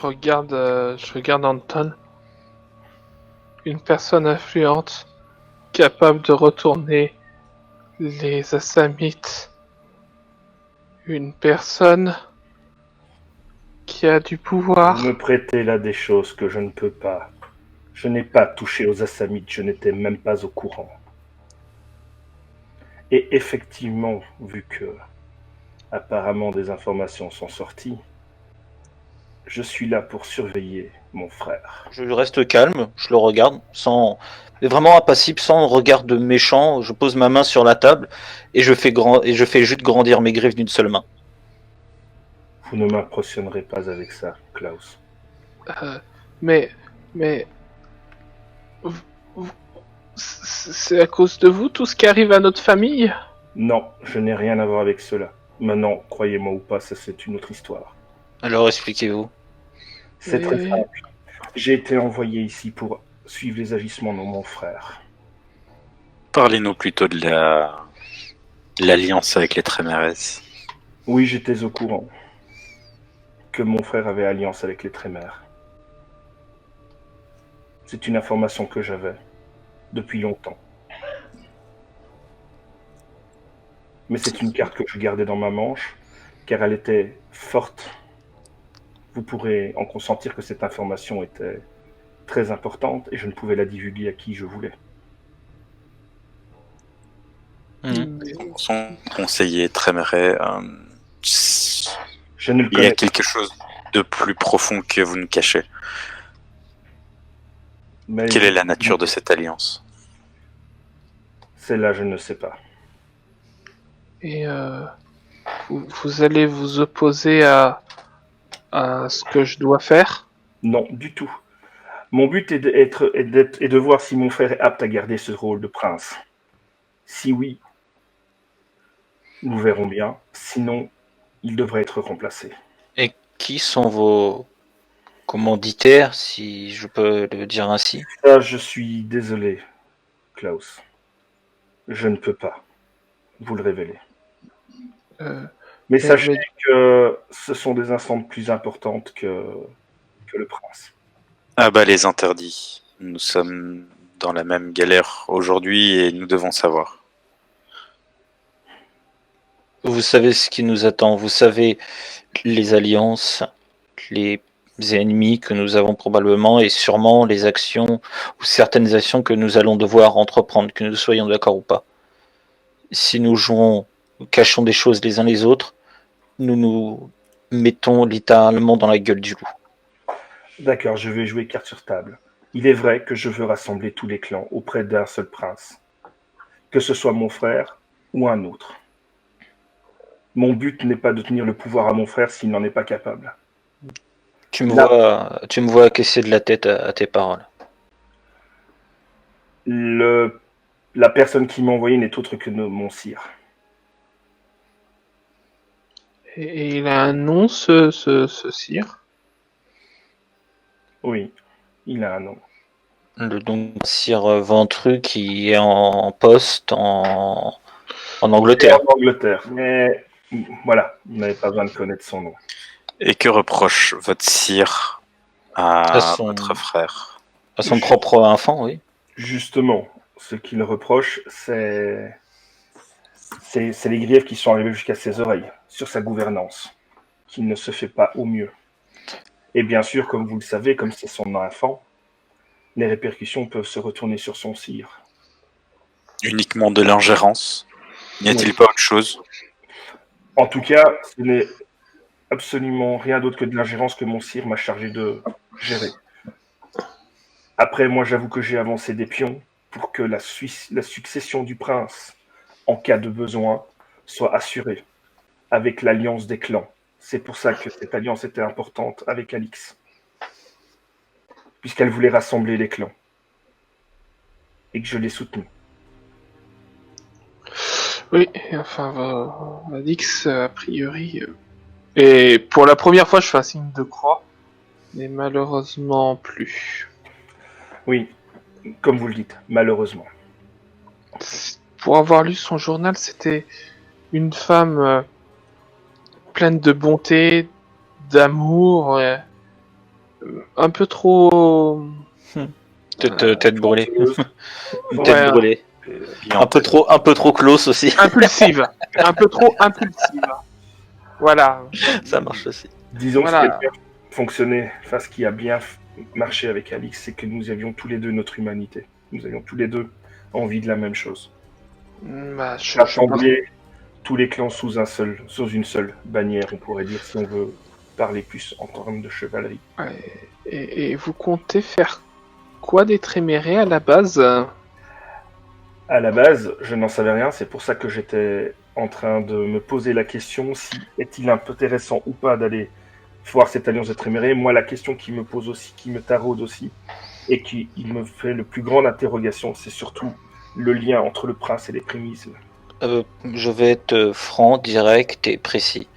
je regarde Anton. Une personne influente, capable de retourner les Assamites. Une personne qui a du Vous pouvoir. me prêtez là des choses que je ne peux pas. Je n'ai pas touché aux Assamites, je n'étais même pas au courant. Et effectivement, vu que apparemment des informations sont sorties, je suis là pour surveiller mon frère. Je reste calme, je le regarde, vraiment impassible, sans regard de méchant. Je pose ma main sur la table et je fais juste grandir mes griffes d'une seule main. Vous ne m'impressionnerez pas avec ça, Klaus. Mais, mais, c'est à cause de vous tout ce qui arrive à notre famille? Non, je n'ai rien à voir avec cela. Maintenant, croyez-moi ou pas, ça c'est une autre histoire. Alors expliquez-vous. C'est très simple. J'ai été envoyé ici pour suivre les agissements de mon frère. Parlez-nous plutôt de l'alliance avec les Trémérès. Oui, j'étais au courant que mon frère avait alliance avec les Trémères. C'est une information que j'avais depuis longtemps. Mais c'est une carte que je gardais dans ma manche, car elle était forte. Vous pourrez en consentir que cette information était très importante et je ne pouvais la divulguer à qui je voulais. Son conseiller Tréméré, Je ne le il y a connais pas. quelque chose de plus profond que vous nous cachez. Mais Quelle est la nature de cette alliance? celle-là, je ne sais pas. Et vous allez vous opposer à ce que je dois faire? Non, du tout. Mon but est de voir si mon frère est apte à garder ce rôle de prince. Si oui, nous verrons bien. Sinon, il devrait être remplacé. Et qui sont vos commanditaires, si je peux le dire ainsi? Ça, je suis désolé, Klaus. Je ne peux pas vous le révéler. Mais sachez que ce sont des instances plus importantes que le prince. Ah bah les interdits. Nous sommes dans la même galère aujourd'hui et nous devons savoir. Vous savez ce qui nous attend, vous savez les alliances, les ennemis que nous avons probablement et sûrement les actions ou certaines actions que nous allons devoir entreprendre, que nous soyons d'accord ou pas. Si nous jouons, nous cachons des choses les uns les autres, nous nous mettons littéralement dans la gueule du loup. D'accord, je vais jouer carte sur table. Il est vrai que je veux rassembler tous les clans auprès d'un seul prince. Que ce soit mon frère ou un autre. Mon but n'est pas de tenir le pouvoir à mon frère s'il n'en est pas capable. Tu me vois acquiescer de la tête à tes paroles. La personne qui m'a envoyé n'est autre que mon sire. Et il a un nom, ce sire? Oui, il a un nom. Le donc Sir Ventru qui est en poste en Angleterre. En Angleterre. Mais voilà, vous n'avez pas besoin de connaître son nom. Et que reproche votre sire à votre frère? À son propre enfant, oui. Justement, ce qu'il reproche, c'est les griefs qui sont arrivés jusqu'à ses oreilles, sur sa gouvernance, qu'il ne se fait pas au mieux. Et bien sûr, comme vous le savez, comme c'est son enfant, les répercussions peuvent se retourner sur son sire. Uniquement de l'ingérence? N'y a-t-il pas autre chose? En tout cas, ce n'est absolument rien d'autre que de l'ingérence que mon sire m'a chargé de gérer. Après, moi, j'avoue que j'ai avancé des pions pour que la succession du prince, en cas de besoin, soit assurée, avec l'alliance des clans. C'est pour ça que cette alliance était importante avec Alix, puisqu'elle voulait rassembler les clans, et que je l'ai soutenue. Oui, enfin, Alix, a priori... Et pour la première fois, je fais un signe de croix, mais malheureusement plus. Oui, comme vous le dites, malheureusement. Pour avoir lu son journal, c'était une femme pleine de bonté, d'amour un peu trop... Tête brûlée. Une Ouais, tête brûlée. Un peu trop close aussi. impulsive. Un peu trop impulsive. Voilà. Ça marche aussi. Disons Voilà. que ce qui a bien fonctionné, enfin ce qui a bien marché avec Alix, c'est que nous avions tous les deux notre humanité. Nous avions tous les deux envie de la même chose. Bah, Rassembler tous les clans sous une seule bannière, on pourrait dire, si on veut parler plus en termes de chevalerie. Ouais. Et vous comptez faire quoi des Trémérés à la base? À la base, je n'en savais rien, c'est pour ça que j'étais en train de me poser la question si est-il intéressant ou pas d'aller voir cette alliance de Trémérés. Moi, la question qui me pose aussi, qui me taraude aussi, et qui me fait le plus grande interrogation, c'est surtout le lien entre le prince et les prémices. Je vais être franc, direct et précis.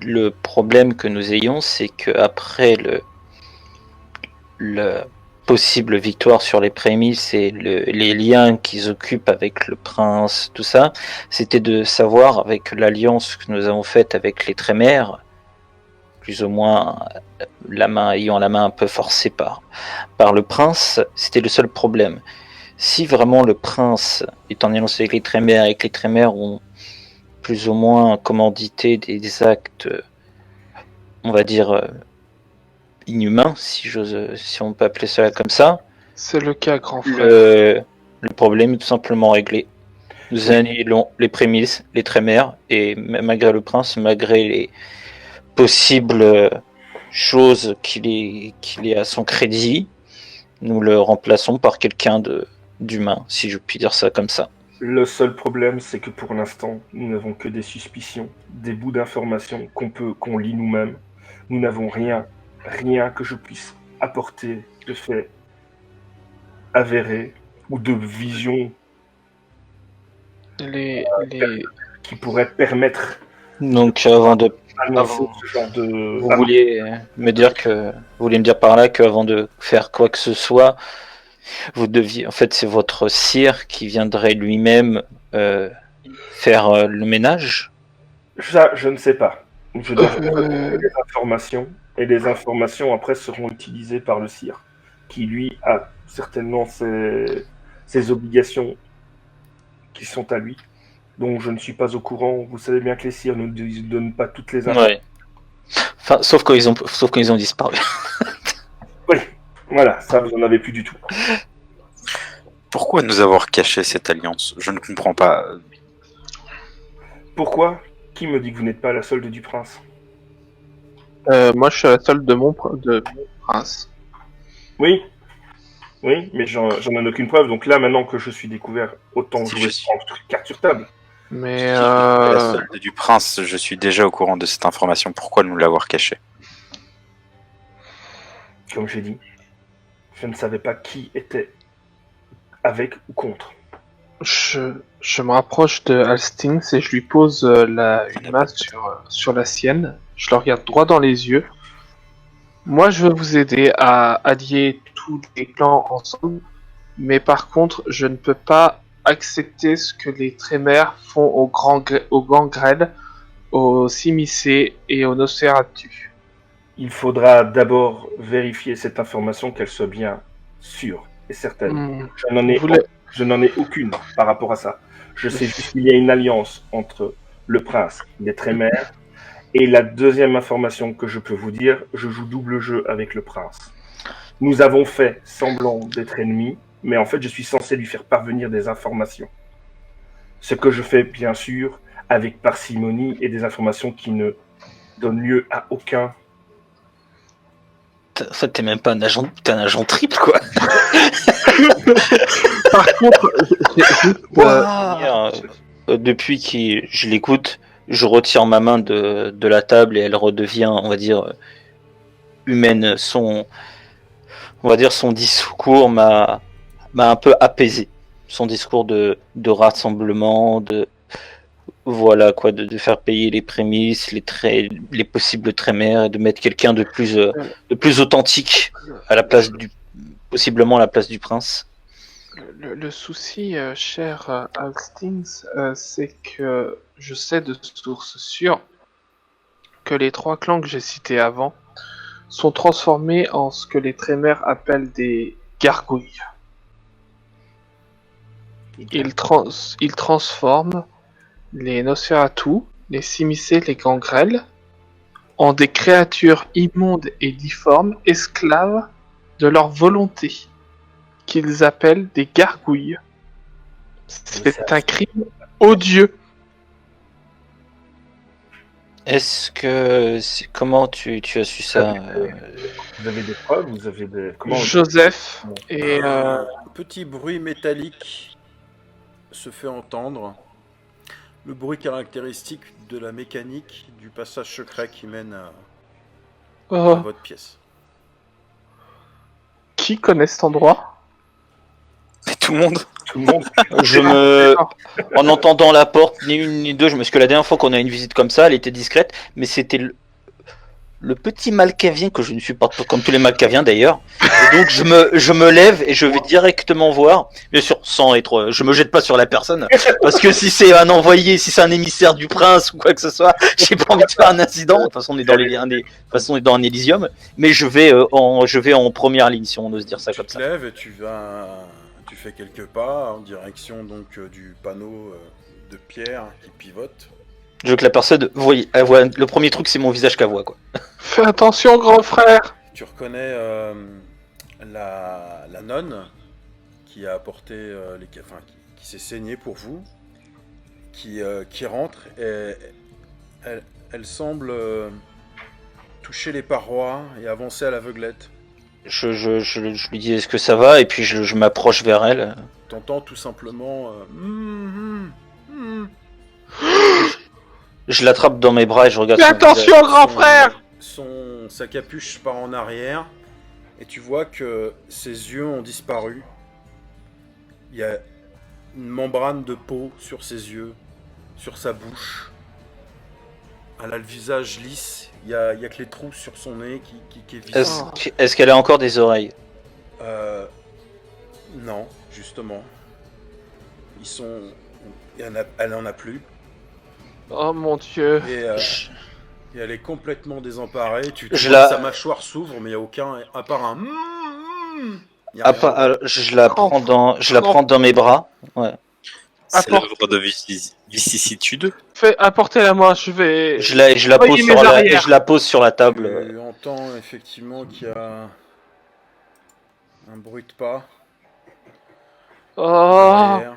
Le problème que nous ayons, c'est que après le possible victoire sur les prémices et les liens qu'ils occupent avec le prince, tout ça, c'était de savoir avec l'alliance que nous avons faite avec les Trémères, plus ou moins ayant la main un peu forcée par le prince, c'était le seul problème. Si vraiment le prince est en alliance avec les Trémères et que les Trémères ont plus ou moins commandité des actes, on va dire, inhumains, si on peut appeler cela comme ça, C'est le cas, grand frère. le problème est tout simplement réglé. Nous annihilons les prémices, les Trémères, et malgré le prince, malgré les possibles choses qu'il est à son crédit, nous le remplaçons par quelqu'un d'humain, si je puis dire ça comme ça. Le seul problème, c'est que pour l'instant, nous n'avons que des suspicions, des bouts d'informations qu'on lit nous-mêmes. Nous n'avons rien que je puisse apporter de fait avéré ou de vision qui pourrait permettre Donc avant de d'annoncer ce genre de... vous vouliez me dire par là qu'avant de faire quoi que ce soit, vous deviez, en fait, c'est votre sire qui viendrait lui-même faire le ménage. Ça, je ne sais pas. Je dois recueillir des informations, et les informations après seront utilisées par le sire, qui lui a certainement ses obligations qui sont à lui. Donc je ne suis pas au courant. Vous savez bien que les sires ne nous donnent pas toutes les informations. Ouais. Enfin, sauf quand ils ont disparu. Oui, voilà, ça vous n'en avez plus du tout. Pourquoi nous avoir caché cette alliance? Je ne comprends pas. Pourquoi? Qui me dit que vous n'êtes pas à la solde du prince? Moi, je suis à la solde de mon prince. Oui, mais j'en ai aucune preuve. Donc là, maintenant que je suis découvert, autant Si jouer je suis- carte sur table. Mais Si la solde du prince, je suis déjà au courant de cette information. Pourquoi nous l'avoir cachée? Comme j'ai dit, je ne savais pas qui était avec ou contre. je me rapproche de Hastings et je lui pose une main sur la sienne. Je le regarde droit dans les yeux. Moi, je veux vous aider à allier tous les clans ensemble, mais par contre, je ne peux pas accepter ce que les Trémères font au Gangrel, au Simicé et au Nosferatu. Il faudra d'abord vérifier cette information, qu'elle soit bien sûre et certaine. Je n'en ai aucune par rapport à ça. Je sais juste qu'il y a une alliance entre le prince, les Trémères, et la deuxième information que je peux vous dire, je joue double jeu avec le prince. Nous avons fait semblant d'être ennemis, mais en fait je suis censé lui faire parvenir des informations. Ce que je fais bien sûr avec parcimonie et des informations qui ne donnent lieu à aucun... En fait, t'es même pas un agent, t'es un agent triple, quoi. Par contre, j'ai juste... Depuis que je l'écoute, je retire ma main de la table et elle redevient, on va dire, humaine. Son discours m'a un peu apaisé. Son discours de rassemblement, voilà quoi, de faire payer les prémices, les possibles Trémères, et de mettre quelqu'un de plus authentique à la place possiblement à la place du prince. Le souci, cher Hastings, c'est que je sais de sources sûres que les trois clans que j'ai cités avant sont transformés en ce que les Trémères appellent des gargouilles. Ils transforment les Nosferatu, les Simiset, les Gangrels, en des créatures immondes et difformes, esclaves de leur volonté, qu'ils appellent des gargouilles. C'est un crime odieux. Est-ce que... Comment tu as su ça Vous avez des preuves, vous avez des... Joseph et Un petit bruit métallique se fait entendre. Le bruit caractéristique de la mécanique du passage secret qui mène à votre pièce. Qui connaît cet endroit? Mais tout le monde. Tout le monde. En entendant la porte, ni une ni deux, parce que la dernière fois qu'on a eu une visite comme ça, elle était discrète, mais c'était le petit malcavien que je ne supporte pas, comme tous les malcaviens d'ailleurs. Et donc je me lève et je vais directement voir, bien sûr sans être, je me jette pas sur la personne, parce que si c'est un envoyé, si c'est un émissaire du prince ou quoi que ce soit, j'ai pas envie de faire un incident. De toute façon on est dans un Elysium, mais je vais en première ligne si on ose dire ça comme ça. Tu te lèves et tu fais quelques pas en direction donc du panneau de pierre qui pivote. Je veux que la personne elle voit, le premier truc c'est mon visage qu'elle voit quoi. Fais attention, grand frère. Tu reconnais la nonne qui a apporté qui s'est saignée pour vous, qui rentre et elle semble toucher les parois et avancer à l'aveuglette. Je lui dis est-ce que ça va et puis je m'approche vers elle. T'entends tout simplement Je l'attrape dans mes bras et je regarde. Fais attention, grand frère. Sa capuche part en arrière et tu vois que ses yeux ont disparu. Il y a une membrane de peau sur ses yeux, sur sa bouche. Elle a le visage lisse. Il y a que les trous sur son nez qui est visible. Est-ce qu'elle a encore des oreilles? Non, justement. Elle en a plus. Oh mon dieu. Et elle est complètement désemparée. Tu vois Je sa mâchoire s'ouvre, mais il n'y a aucun. À part un. Je la prends dans mes bras. Ouais. C'est l'œuvre de vicissitude. Fais apportez-la moi, je vais. Je la pose sur la table. Tu entends effectivement qu'il y a un bruit de pas. Derrière.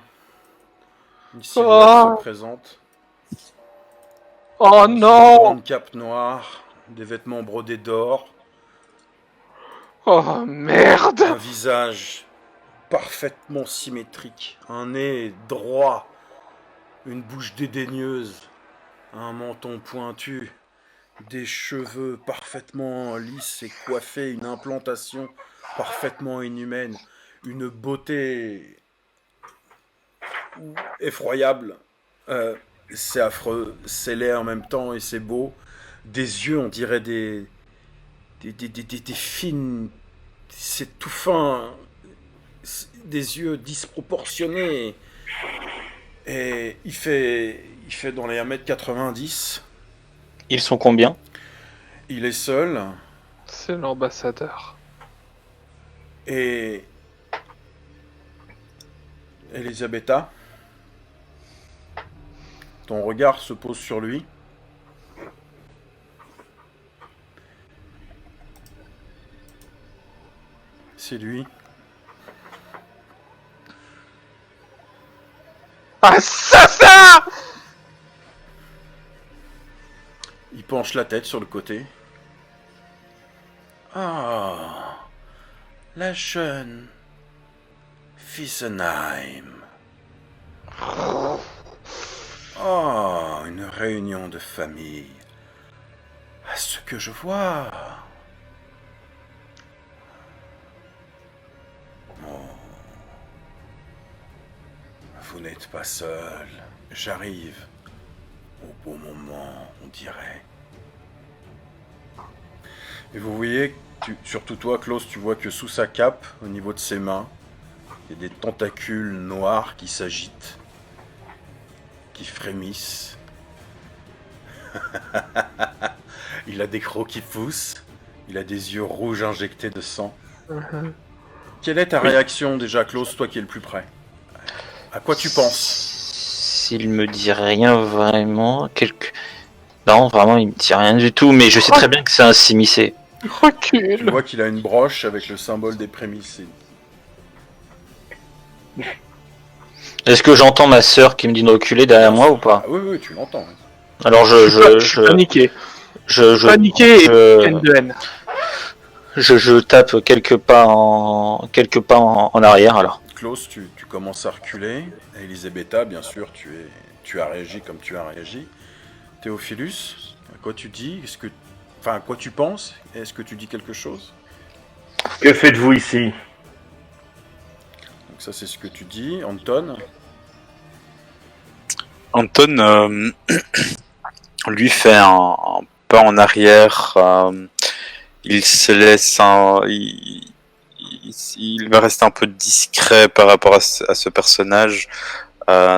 Une silhouette se présente. Oh Une non. grande cape noire, des vêtements brodés d'or, Oh merde. un visage parfaitement symétrique, un nez droit, une bouche dédaigneuse, un menton pointu, des cheveux parfaitement lisses et coiffés, une implantation parfaitement inhumaine, une beauté effroyable. C'est affreux, c'est laid en même temps et c'est beau. Des yeux, on dirait des fines, c'est tout fin, des yeux disproportionnés. Et il fait dans les 1m90. Ils sont combien? Il est seul. C'est l'ambassadeur. Et Elisabetta, ton regard se pose sur lui. C'est lui. Assassin! Il penche la tête sur le côté. Ah, la jeune Fissenheim. Oh, une réunion de famille. À ce que je vois. Oh. Vous n'êtes pas seul. J'arrive au bon moment, on dirait. Et vous voyez, surtout toi, Klaus, tu vois que sous sa cape, au niveau de ses mains, il y a des tentacules noirs qui s'agitent, qui frémissent. Il a des crocs qui poussent, Il a des yeux rouges injectés de sang. Mhm. Quelle est ta réaction déjà, Klaus, toi qui es le plus près? À quoi tu penses? S'il me dit rien vraiment, non, vraiment, il me dit rien du tout, mais je sais très bien que c'est un simicé. Tu Recule. vois qu'il a une broche avec le symbole des prémices. Est-ce que j'entends ma sœur qui me dit de reculer derrière moi ou pas? Ah oui, oui, tu l'entends. Oui. Alors Je suis paniqué. Paniqué et pleine de haine. je tape quelques pas en arrière alors. Klaus, tu commences à reculer. Elisabetta, bien sûr, tu as réagi comme tu as réagi. Théophilus, à quoi tu dis? Enfin, à quoi tu penses? Est-ce que tu dis quelque chose? Que faites-vous ici? Donc ça, c'est ce que tu dis. Anton? Anton lui fait un pas en arrière. Il se laisse il va rester un peu discret par rapport à ce personnage,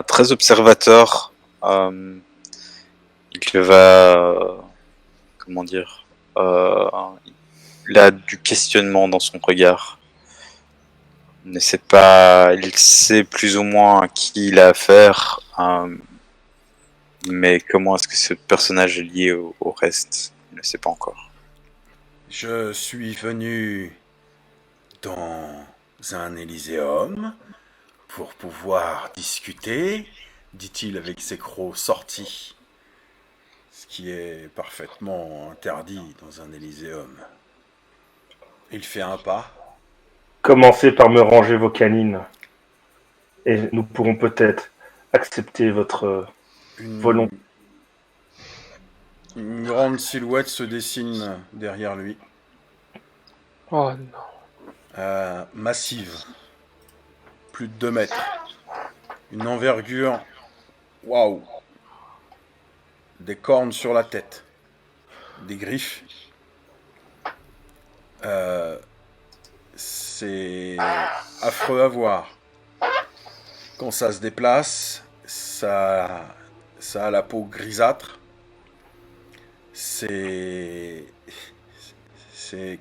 très observateur. Il va, comment dire, il a du questionnement dans son regard. Il sait plus ou moins à qui il a affaire, mais comment est-ce que ce personnage est lié au reste, il ne sait pas encore. Je suis venu dans un Élyséeum pour pouvoir discuter, dit-il avec ses crocs sortis, ce qui est parfaitement interdit dans un Élyséeum. Il fait un pas. Commencez par me ranger vos canines. Et nous pourrons peut-être accepter votre volonté. Une grande silhouette se dessine derrière lui. Oh non. Massive. Plus de 2 mètres. Une envergure. Waouh. Des cornes sur la tête. Des griffes. C'est affreux à voir. Quand ça se déplace, ça a la peau grisâtre. C'est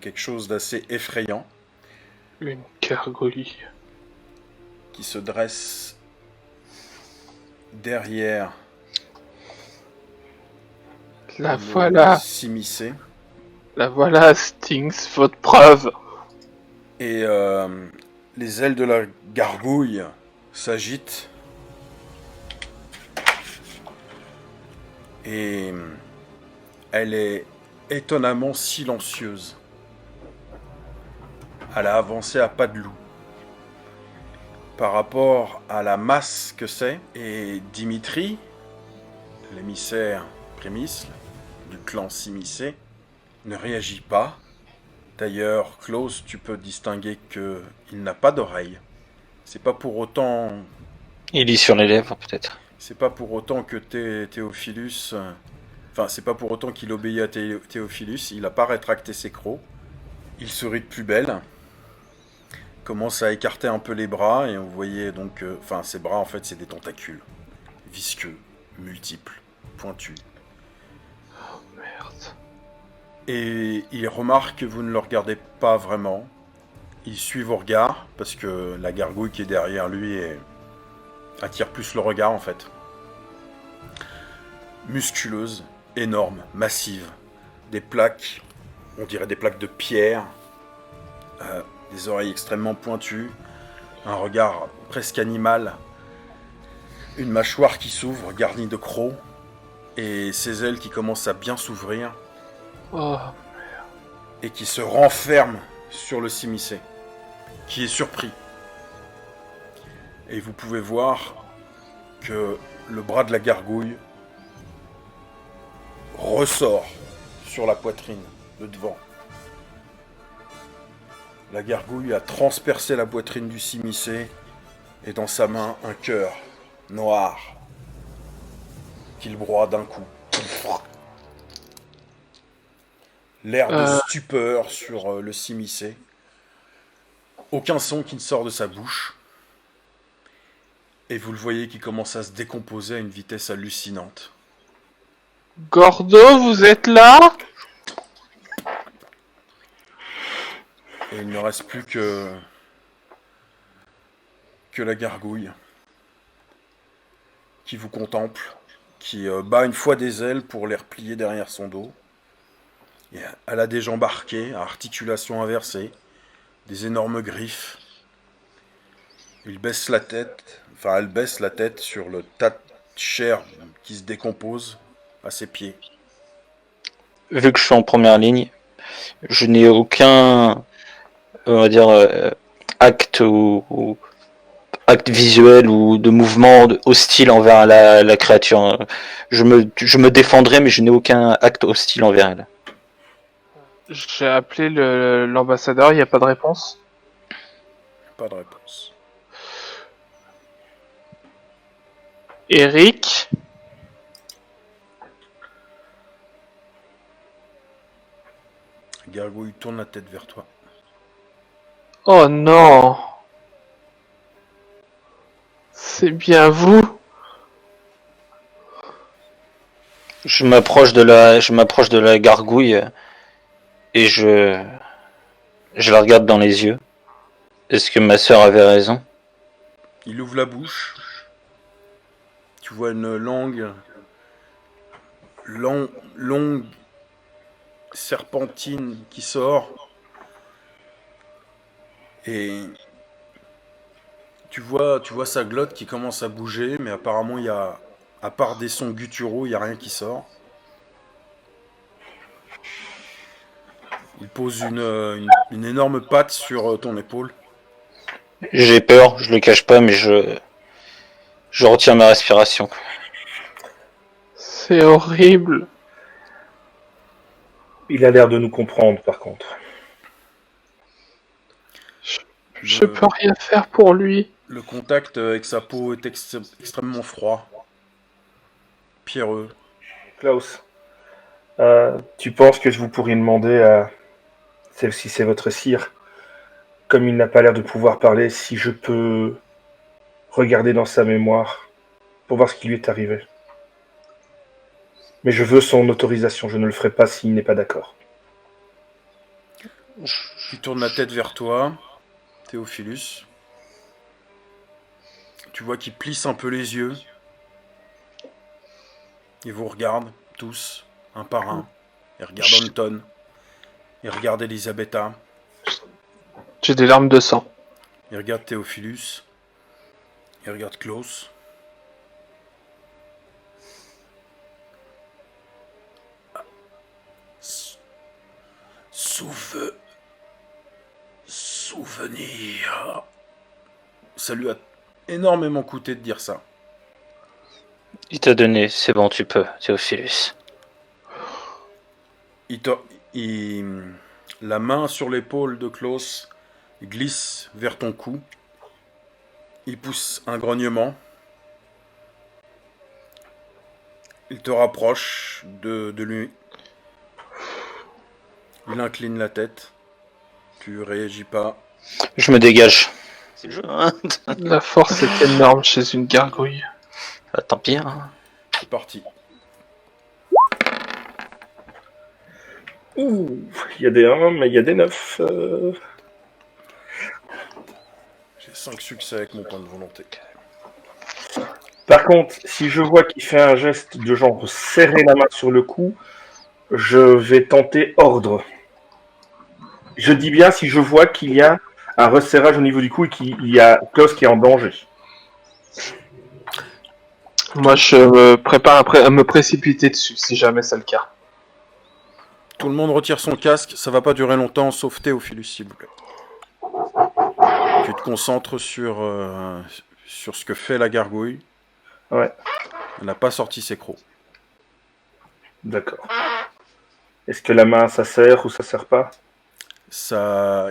quelque chose d'assez effrayant Une gargouille. qui se dresse derrière La le voilà. Simicé. La voilà, Stings, votre preuve. Et les ailes de la gargouille s'agitent. Et elle est étonnamment silencieuse. Elle a avancé à pas de loup. Par rapport à la masse que c'est, et Dimitri, l'émissaire Prémisse du clan Simicé, ne réagit pas. D'ailleurs, Klaus, tu peux distinguer qu'il n'a pas d'oreille. C'est pas pour autant... Il lit sur les lèvres peut-être. C'est pas pour autant que Théophilus... Enfin, c'est pas pour autant qu'il obéit à Théophilus. Il n'a pas rétracté ses crocs. Il se rit de plus belle. Commence à écarter un peu les bras. Et vous voyez donc... Enfin, ses bras, en fait, c'est des tentacules. Visqueux, multiples, pointus. Oh merde. Et il remarque que vous ne le regardez pas vraiment. Il suit vos regards, parce que la gargouille qui est derrière lui attire plus le regard en fait. Musculeuse, énorme, massive. Des plaques, on dirait des plaques de pierre. Des oreilles extrêmement pointues. Un regard presque animal. Une mâchoire qui s'ouvre, garnie de crocs. Et ses ailes qui commencent à bien s'ouvrir. Oh. Et qui se renferme sur le Simicé, qui est surpris. Et vous pouvez voir que le bras de la gargouille ressort sur la poitrine de devant. La gargouille a transpercé la poitrine du Simicé et dans sa main un cœur noir qu'il broie d'un coup. L'air de stupeur sur le Simicé. Aucun son qui ne sort de sa bouche. Et vous le voyez qui commence à se décomposer à une vitesse hallucinante. Gordo, vous êtes là? Et il ne reste plus que la gargouille qui vous contemple, qui bat une fois des ailes pour les replier derrière son dos. Et elle a des jambes arquées, à articulation inversée, des énormes griffes. Elle baisse la tête sur le tas de chair qui se décompose à ses pieds. Vu que je suis en première ligne, je n'ai aucun, on va dire, acte acte visuel ou de mouvement hostile envers la créature. Je me défendrai, mais je n'ai aucun acte hostile envers elle. J'ai appelé l'ambassadeur, il n'y a pas de réponse. Pas de réponse. Eric, La gargouille tourne la tête vers toi. oh non, c'est bien vous. Je m'approche de la gargouille et je la regarde dans les yeux. Est-ce que ma sœur avait raison? Il ouvre la bouche. Tu vois une longue serpentine qui sort. Et tu vois sa glotte qui commence à bouger, mais apparemment à part des sons gutturaux, il n'y a rien qui sort. Il pose une énorme patte sur ton épaule. J'ai peur, je le cache pas, mais je retiens ma respiration. C'est horrible. Il a l'air de nous comprendre, par contre. Je peux rien faire pour lui. Le contact avec sa peau est extrêmement froid. Pierreux. Klaus, tu penses que vous pourriez demander à celle-ci, c'est votre sire, comme il n'a pas l'air de pouvoir parler, si je peux regarder dans sa mémoire pour voir ce qui lui est arrivé. Mais je veux son autorisation, je ne le ferai pas s'il n'est pas d'accord. Il tourne la tête vers toi, Théophilus. Tu vois qu'il plisse un peu les yeux. Il vous regarde tous, un par un. Il regarde Anton. Il regarde Elisabetta. J'ai des larmes de sang. Il regarde Théophilus. Il regarde Klaus. Souvenir. Ça lui a énormément coûté de dire ça. Il t'a donné, c'est bon, tu peux, Théophilus. La main sur l'épaule de Klaus glisse vers ton cou. Il pousse un grognement. Il te rapproche de lui. Il incline la tête. Tu réagis pas. Je me dégage. C'est le jeu, hein. La force est énorme chez une gargouille. Ah, tant pis, hein. C'est parti. Ouh, il y a des 1, mais il y a des 9. J'ai 5 succès avec mon point de volonté. Par contre, si je vois qu'il fait un geste de genre serrer la main sur le cou, je vais tenter ordre. Je dis bien si je vois qu'il y a un resserrage au niveau du cou et qu'il y a Klaus qui est en danger. Moi, je me prépare à me précipiter dessus, si jamais c'est le cas. Tout le monde retire son casque. Ça va pas durer longtemps, sauf Théophilus, s'il vous plaît. Tu te concentres sur ce que fait la gargouille. Ouais, Elle n'a pas sorti ses crocs. d'accord. Est-ce que la main, ça sert ou ça sert pas?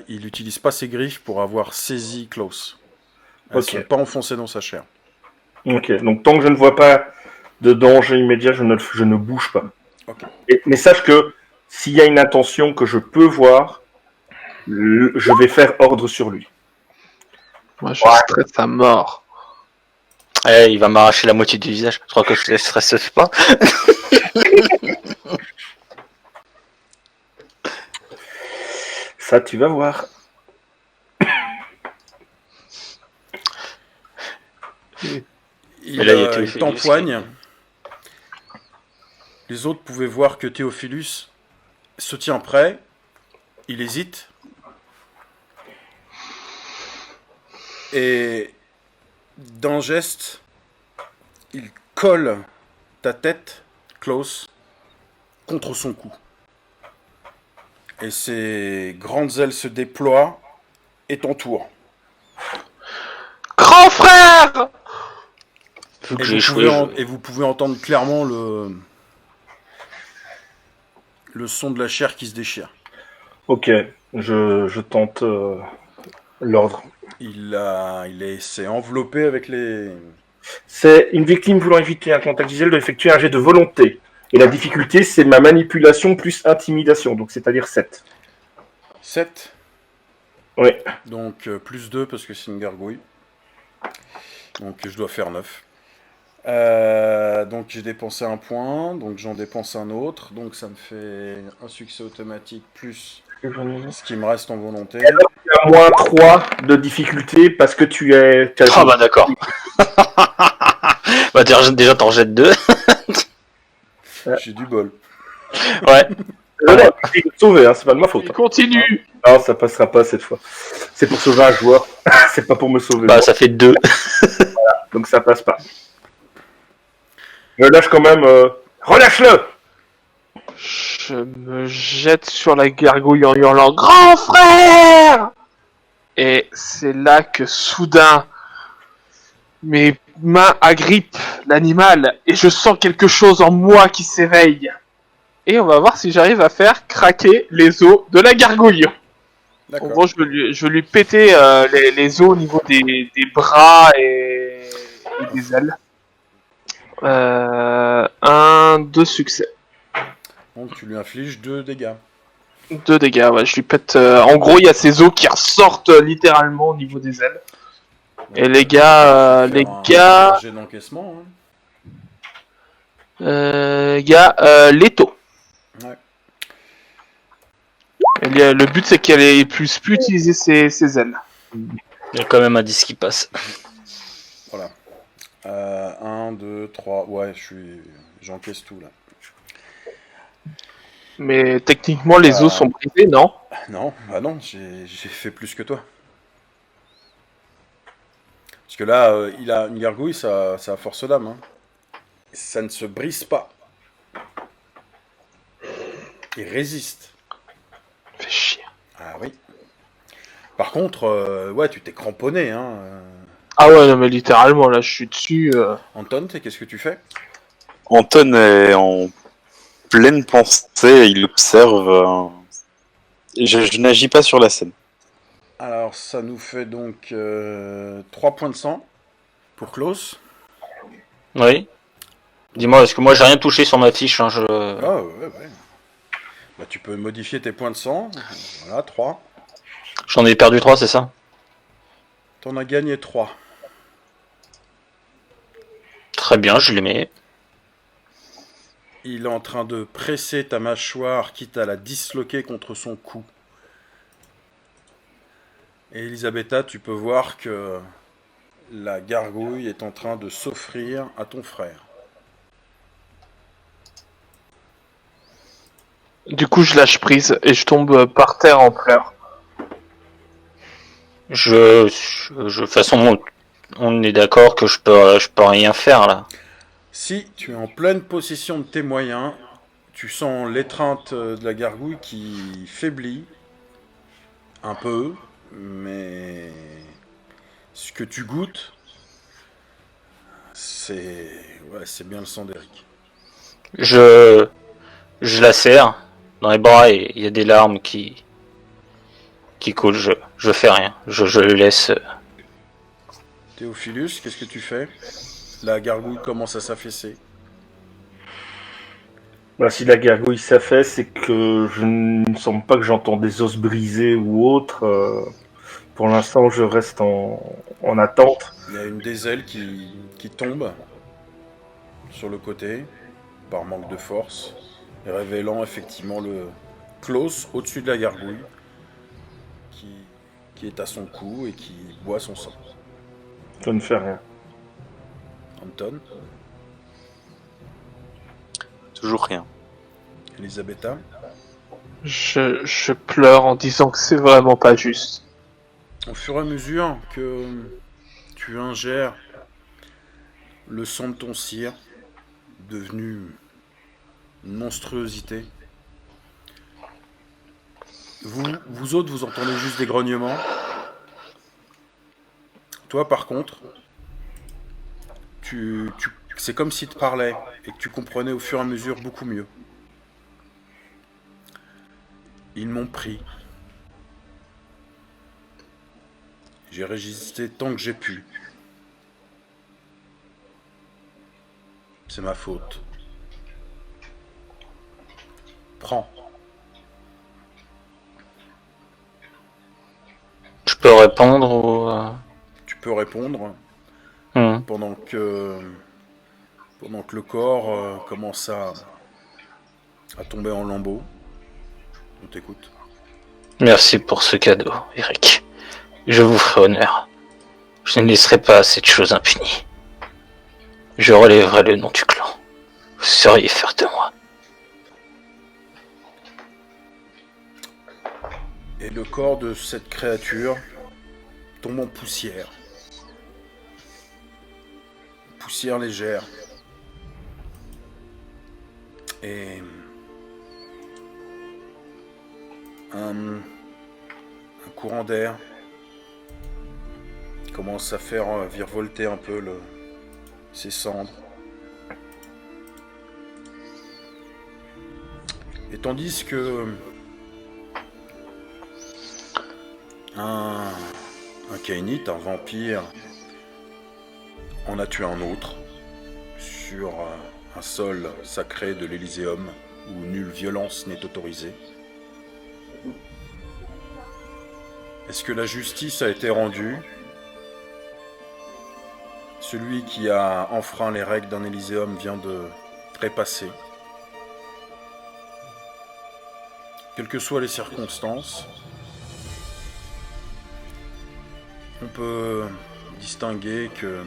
Il n'utilise pas ses griffes pour avoir saisi Klaus. Elles ne Ok. sont pas enfoncées dans sa chair. Ok, donc tant que je ne vois pas de danger immédiat, je ne bouge pas. Ok. Mais sache que s'il y a une intention que je peux voir, je vais faire ordre sur lui. Moi, je stresse à mort. Eh, il va m'arracher la moitié du visage. Je crois que je le stresse pas. Ça, tu vas voir. Mais là, il y a il Théophilus t'empoigne. Les autres pouvaient voir que Théophilus se tient prêt. Il hésite. Et d'un geste, il colle ta tête, Klaus, contre son cou. Et ses grandes ailes se déploient et t'entourent. Grand frère! Vu que Et j'ai vous, échoué, et vous pouvez entendre clairement le son de la chair qui se déchire. Ok, je tente l'ordre. s'est enveloppé avec les... C'est une victime voulant éviter un contact visuel doit effectuer un jet de volonté. Et la difficulté, c'est ma manipulation plus intimidation, donc c'est-à-dire 7. 7. Oui. Donc plus 2 parce que c'est une gargouille. Donc je dois faire 9. Donc j'ai dépensé un point, donc j'en dépense un autre. Donc ça me fait un succès automatique plus ce qui me reste en volonté. Tu as moins 3 de difficulté parce que tu es... Ah bah d'accord. Bah déjà t'en jettes 2. J'ai du bol. Ouais. Non, je vais te sauver, hein, c'est pas de ma faute. Il continue. Non, ça passera pas cette fois. C'est pour sauver un joueur, c'est pas pour me sauver. Bah moi. ça fait 2. Donc ça passe pas. Je lâche quand même... Relâche-le! Je me jette sur la gargouille en hurlant Grand frère! Et c'est là que soudain, mes mains agrippent l'animal et je sens quelque chose en moi qui s'éveille. Et on va voir si j'arrive à faire craquer les os de la gargouille. En D'accord. gros, je veux lui péter les os au niveau des bras et des ailes. 2 succès. Donc tu lui infliges 2 dégâts. 2 dégâts, ouais, je lui pète... en gros, il y a ses os qui ressortent littéralement au niveau des ailes. Donc, Et les gars... tu peux faire gars... un jet d'encaissement. Hein. Leto. Ouais. Le but, c'est qu'elle puisse plus utiliser ses ailes. Il y a quand même un 10 qui passe. Voilà. 1, 2, 3. Ouais, j'encaisse tout là. Mais techniquement, les os sont brisés, non? Non, bah non, j'ai fait plus que toi. Parce que là, il a une gargouille, ça a force d'âme. Hein. Ça ne se brise pas. Il résiste. Fait chier. Ah oui. Par contre, ouais, tu t'es cramponné. Hein. Ah ouais, non, mais littéralement, là, je suis dessus. Anton, qu'est-ce que tu fais? Anton est en pleine pensée, il observe. Je n'agis pas sur la scène. Alors, ça nous fait donc 3 points de sang pour Klaus. Oui. Dis-moi, parce que moi j'ai rien touché sur ma fiche. Hein, Ah ouais. Bah, tu peux modifier tes points de sang. Voilà, 3. J'en ai perdu 3, c'est ça? T'en as gagné 3. Très bien, je les mets. Il est en train de presser ta mâchoire, quitte à la disloquer contre son cou. Et Elisabetta, tu peux voir que la gargouille est en train de s'offrir à ton frère. Du coup, je lâche prise et je tombe par terre en pleurs. De toute façon, on est d'accord que je peux rien faire là. Si tu es en pleine possession de tes moyens, tu sens l'étreinte de la gargouille qui faiblit un peu, mais ce que tu goûtes, c'est bien le sang d'Eric. Je la serre dans les bras et il y a des larmes qui coulent. Je fais rien. Je le laisse. Théophilus, qu'est-ce que tu fais? La gargouille commence à s'affaisser. Bah, si la gargouille s'affaisse, c'est que je ne sens pas que j'entends des os brisés ou autre. Pour l'instant, je reste en attente. Il y a une des ailes qui tombe sur le côté, par manque de force, révélant effectivement le Klaus au-dessus de la gargouille, qui est à son cou et qui boit son sang. Je ne fais rien. Anton, Toujours rien. Elisabetta. Je pleure en disant que c'est vraiment pas juste. Au fur et à mesure que tu ingères le sang de ton cire, devenu une monstruosité, vous autres, vous entendez juste des grognements. Toi, par contre, c'est comme s'il te parlait et que tu comprenais au fur et à mesure beaucoup mieux. Ils m'ont pris. J'ai résisté tant que j'ai pu. C'est ma faute. Prends. Je peux répondre ou... Tu peux répondre Hmm. pendant que le corps commence à tomber en lambeaux. On t'écoute. Merci pour ce cadeau, Eric. Je vous ferai honneur. Je ne laisserai pas cette chose impunie. Je relèverai le nom du clan. Vous seriez fiers de moi. Et le corps de cette créature tombe en poussière. Poussière légère. Et un courant d'air commence à faire virevolter un peu ses cendres. Et tandis que un Kainite, un vampire, en a tué un autre sur un sol sacré de l'Elyséum où nulle violence n'est autorisée. Est-ce que la justice a été rendue? Celui qui a enfreint les règles d'un Elyséum vient de trépasser. Quelles que soient les circonstances, on peut distinguer que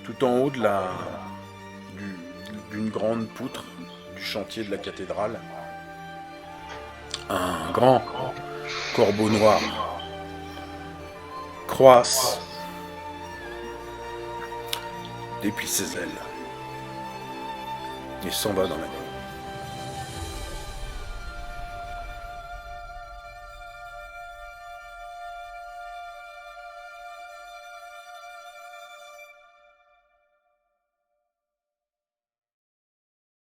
tout en haut d'une grande poutre du chantier de la cathédrale, un grand corbeau noir croasse, déplie ses ailes et s'en va dans la nuit.